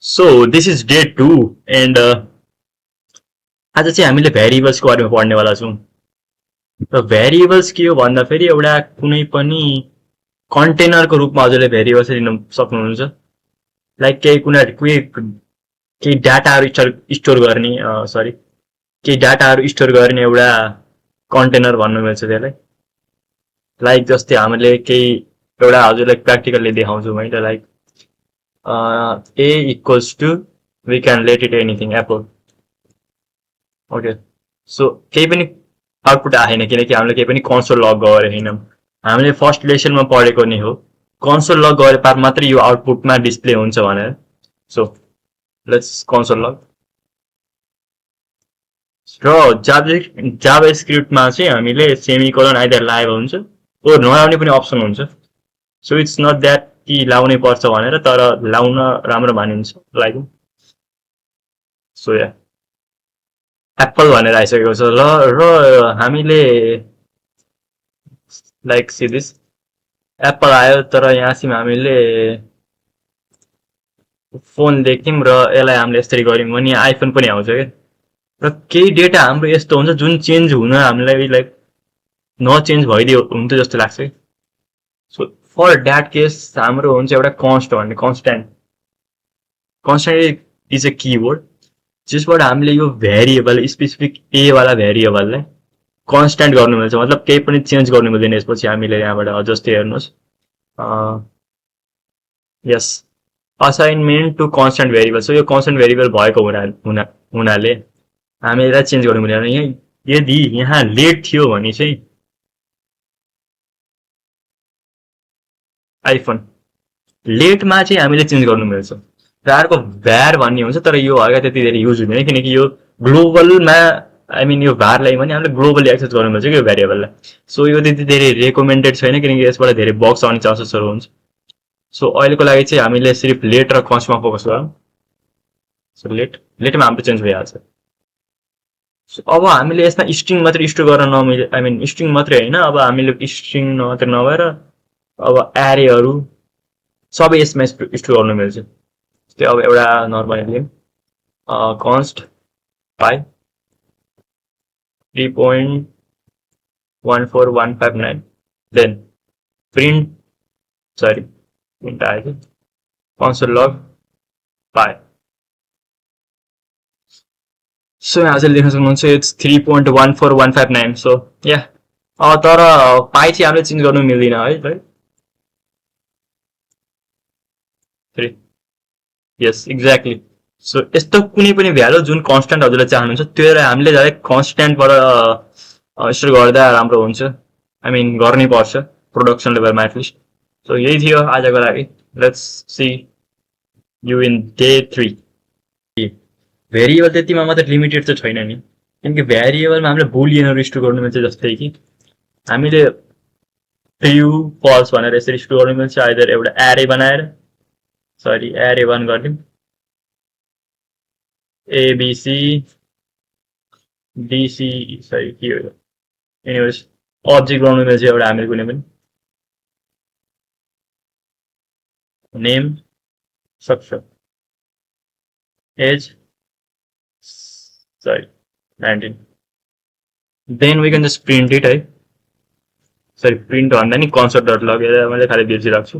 So this is day 2 and आज चाहिँ हामीले भेरिएबल्सको बारेमा पढ्नेवाला छौँ र भेरिएबल्स के हो भन्दाखेरि एउटा कुनै पनि कन्टेनरको रूपमा हजुरले भेरिएबल्स लिन सक्नुहुन्छ लाइक केही डाटाहरू स्टोर गर्ने केही डाटाहरू स्टोर गर्ने एउटा कन्टेनर भन्नु मिल्छ त्यसलाई लाइक जस्तै हामीले केही एउटा हजुरलाई प्र्याक्टिकलले देखाउँछु मैले like a equals to we can let it anything apple okay so केही पनि आउटपुट आएन किनकि हामीले केही पनि कन्सोल लग गरेको छैनौँ हामीले फर्स्ट लेसनमा पढेको नै हो कन्सोल लग गरे पार मात्रै यो आउटपुटमा डिस्प्ले हुन्छ भनेर सो लेट्स कन्सोल लग र जाभा स्क्रिप्टमा चाहिँ हामीले सेमिकोलन आइदर लाएको हुन्छ ओ नलाउने पनि अप्सन हुन्छ सो इट्स नट द्याट कि लाउनै पर्छ भनेर तर लाउन राम्रो मानिन्छ लाइक सो या एप्पल भनेर आइसकेको छ र हामीले लाइक सी दिस एप्पल आयो तर यहाँसिम हामीले फोन देख्यौँ र यसलाई हामीले यसरी गऱ्यौँ भने आइफोन पनि आउँछ क्या र केही डेटा हाम्रो यस्तो हुन्छ जुन चेन्ज हुन हामीलाई लाइक नचेन्ज भइदियो हुन्थ्यो जस्तो लाग्छ कि सो फर द्याट केस हाम्रो हुन्छ एउटा कन्स्ट भन्ने कन्स्ट्यान्ट इज अ किवर्ड जसबाट हामीले यो भेरिएबल स्पेसिफिक ए वाला भेरिएबललाई कन्स्ट्यान्ट गर्नु मिल्छ मतलब केही पनि चेन्ज गर्नु मिल्दैन यसपछि हामीले यहाँबाट जस्तै हेर्नुहोस् यस assignment to constant variable so यो कन्स्ट्यान्ट भेरिएबल भएको हुनाले हामी यसलाई चेन्ज गर्नु मिलेन यदि यहाँ लेट थियो भने चाहिँ आइफोन लेटमा चाहिँ हामीले चेन्ज गर्नु मिल्छ र अर्को भ्यार भन्ने हुन्छ तर यो हल्का त्यति धेरै युज हुँदैन किनकि यो ग्लोबलमा आई मिन यो भ्यारलाई पनि हामीले ग्लोबली एक्सेस गर्नु मिल्छ कि यो भेरिएबललाई सो यो त्यति धेरै रेकमेन्डेड छैन किनकि यसबाट धेरै बग्स आउने चान्सेसहरू हुन्छ सो अहिलेको लागि चाहिँ हामीले सिर्फ लेट र कन्स्टमा फोकस गरौँ सो लेटमा हाम्रो चेन्ज भइहाल्छ सो अब हामीले यसमा स्ट्रिङ मात्रै स्टोर गर्न नमिले आई मिन स्ट्रिङ मात्रै होइन अब हामीले स्ट्रिङ मात्रै नभएर अब एरेहरू सबै यसमा स्टोर गर्नु मिल्छ जस्तै अब एउटा नर्मल लियौँ कन्स्ट पाइ 3.14159 देन प्रिन्ट आयो कन्सोल लग पाइ सो यहाँ चाहिँ लेख्न सक्नुहुन्छ इट्स 3.14159 सो या तर पाइ चाहिँ हामीले चेन्ज गर्नु मिल्दैन है यस एक्ज्याक्टली सो यस्तो कुनै पनि भ्यालु जुन कन्स्ट्यान्ट हजुरले चाहनुहुन्छ त्यो हामीले डाइरेक्ट कन्स्ट्यान्टबाट स्टोर गर्दा राम्रो हुन्छ आई मिन गर्नै पर्छ प्रोडक्सन लेभलमा एटलिस्ट सो यही थियो आजको लागि let's see you in day 3 variable त्यतिमा मात्रै लिमिटेड चाहिँ छैन नि किनकि भेरिएबलमा हामीले बुलियनहरू स्टोर गर्नु मिल्छ जस्तै कि हामीले ट्रु फल्स भनेर यसरी स्टोर गर्नु मिल्छ आइदर एउटा एरे बनाएर एरे 1 गरिदिउँ एबिसी डिसी के हो एनिवेज अब्जेक्ट बनाउनु मिल्छ एउटा हामीले कुनै पनि नेम सक्छ age 19 then we can just print it है प्रिन्ट भन्दा नि कन्सोल डट लग मैले खालि बिर्सिरहेको छु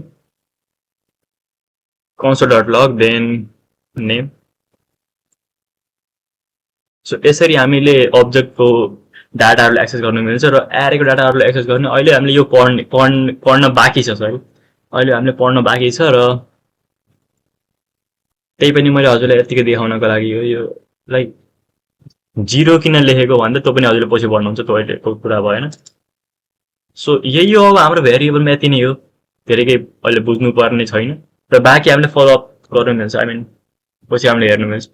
console dot log then name so यसरी हामीले अब्जेक्टको डाटाहरुलाई एक्सेस गर्न मिल्छ र एरेको डाटाहरुलाई एक्सेस गर्ने अहिले हामीले यो पढ्न बाँकी छ अहिले हामीले पढ्न बाँकी छ र त्यही पनि मैले हजुरलाई यतिकै देखाउनको लागि यो लाइक 0 किन लेखेको भन्दा त्यो पनि हजुरले पछि पढ्नुहुन्छ त्यो अहिलेको कुरा भएन सो यही हो अब हाम्रो भेरिएबलमा यति नै हो धेरै केही अहिले बुझ्नु पर्ने छैन र बाँकी हामीले फलोअप गर्नु मिल्छ आई मिन पछि हामीले हेर्नु मिल्छ